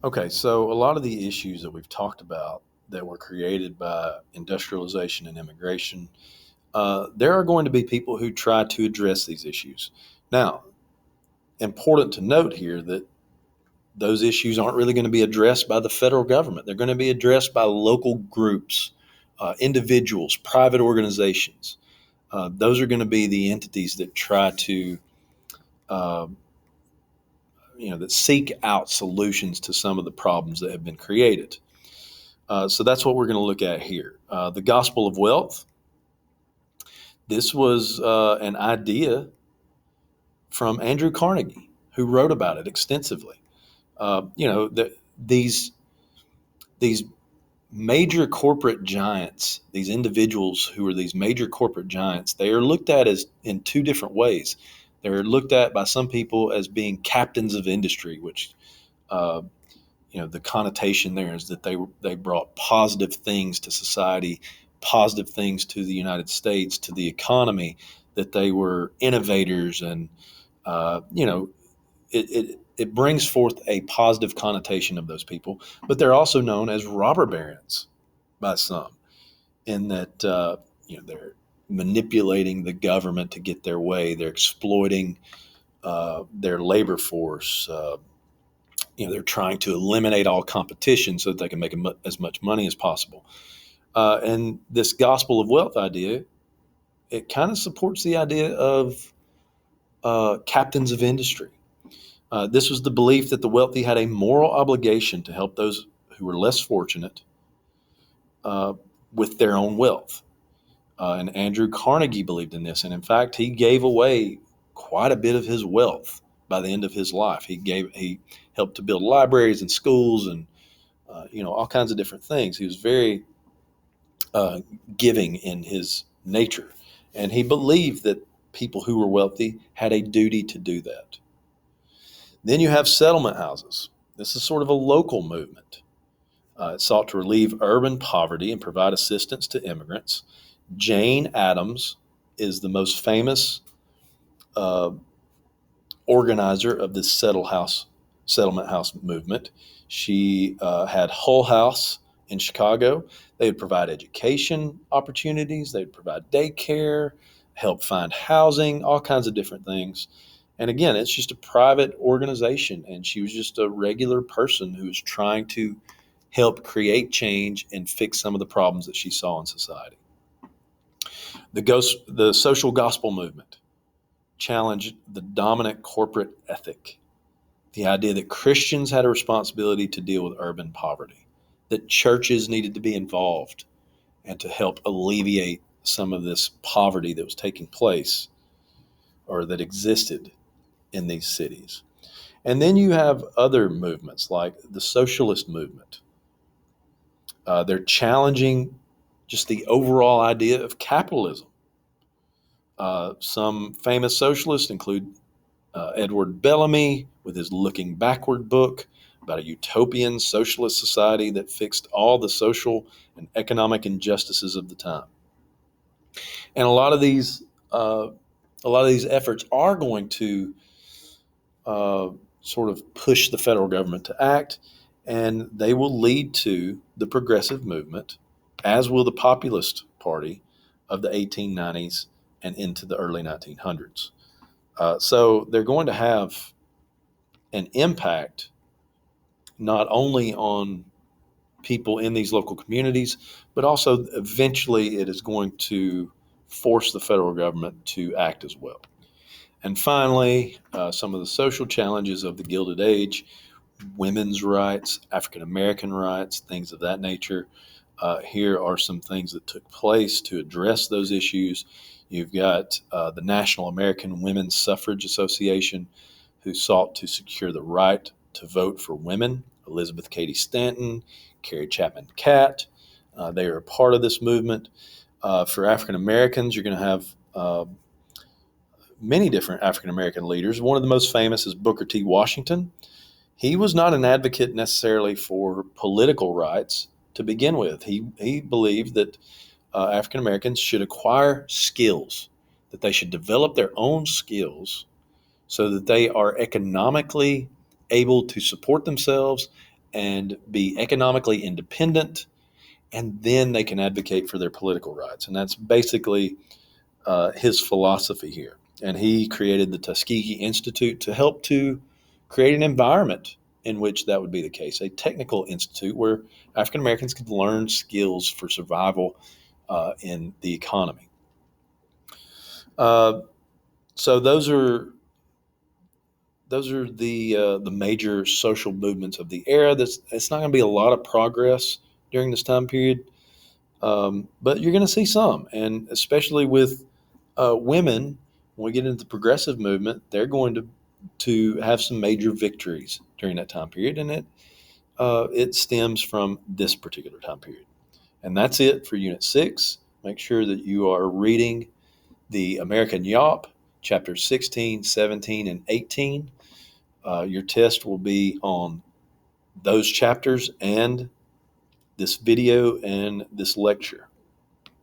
Okay, so a lot of the issues that we've talked about that were created by industrialization and immigration, there are going to be people who try to address these issues. Now, important to note here that those issues aren't really going to be addressed by the federal government. They're going to be addressed by local groups, individuals, private organizations. Those are going to be the entities that try to, uh, that seek out solutions to some of the problems that have been created. So that's what we're going to look at here. The Gospel of Wealth. This was an idea from Andrew Carnegie, who wrote about it extensively. These major corporate giants, these individuals who are these major corporate giants, they are looked at as in two different ways. They're looked at by some people as being captains of industry, which uh, the connotation there is that they brought positive things to society, positive things to the United States, to the economy, that they were innovators, and uh, you know it brings forth a positive connotation of those people. But they're also known as robber barons by some, in that they're manipulating the government to get their way. They're exploiting their labor force. They're trying to eliminate all competition so that they can make as much money as possible. And this gospel of wealth idea, it kind of supports the idea of captains of industry. This was the belief that the wealthy had a moral obligation to help those who were less fortunate uh, with their own wealth. And Andrew Carnegie believed in this, and in fact, he gave away quite a bit of his wealth by the end of his life. He helped to build libraries and schools, and all kinds of different things. He was very uh, giving in his nature, and he believed that people who were wealthy had a duty to do that. Then you have settlement houses. This is sort of a local movement. It sought to relieve urban poverty and provide assistance to immigrants. Jane Addams is the most famous uh, organizer of this settlement house movement. She had Hull House in Chicago. They would provide education opportunities. They would provide daycare, help find housing, all kinds of different things. And again, it's just a private organization, and she was just a regular person who was trying to help create change and fix some of the problems that she saw in society. The social gospel movement challenged the dominant corporate ethic, the idea that Christians had a responsibility to deal with urban poverty, that churches needed to be involved and to help alleviate some of this poverty that was taking place or that existed in these cities. And then you have other movements like the socialist movement. They're challenging just the overall idea of capitalism. Some famous socialists include Edward Bellamy with his Looking Backward book about a utopian socialist society that fixed all the social and economic injustices of the time. And uh, a lot of these efforts are going to uh, sort of push the federal government to act, and they will lead to the progressive movement, as will the Populist Party of the 1890s and into the early 1900s. So they're going to have an impact not only on people in these local communities, but also eventually it is going to force the federal government to act as well. And finally, some of the social challenges of the Gilded Age, women's rights, African American rights, things of that nature. Here are some things that took place to address those issues. You've got the National American Women's Suffrage Association, who sought to secure the right to vote for women. Elizabeth Cady Stanton, Carrie Chapman Catt, they are a part of this movement. For African Americans, you're going to have many different African American leaders. One of the most famous is Booker T. Washington. He was not an advocate necessarily for political rights to begin with. He believed that African Americans should acquire skills, that they should develop their own skills so that they are economically able to support themselves and be economically independent, and then they can advocate for their political rights. And that's basically his philosophy here. And he created the Tuskegee Institute to help to create an environment in which that would be the case, a technical institute where African Americans could learn skills for survival in the economy. So those are the major social movements of the era. It's not going to be a lot of progress during this time period, but you're going to see some, and especially with women, when we get into the progressive movement, they're going to have some major victories during that time period, and it stems from this particular time period. And that's it for Unit 6. Make sure that you are reading the American Yawp, chapters 16, 17, and 18. Your test will be on those chapters and this video and this lecture.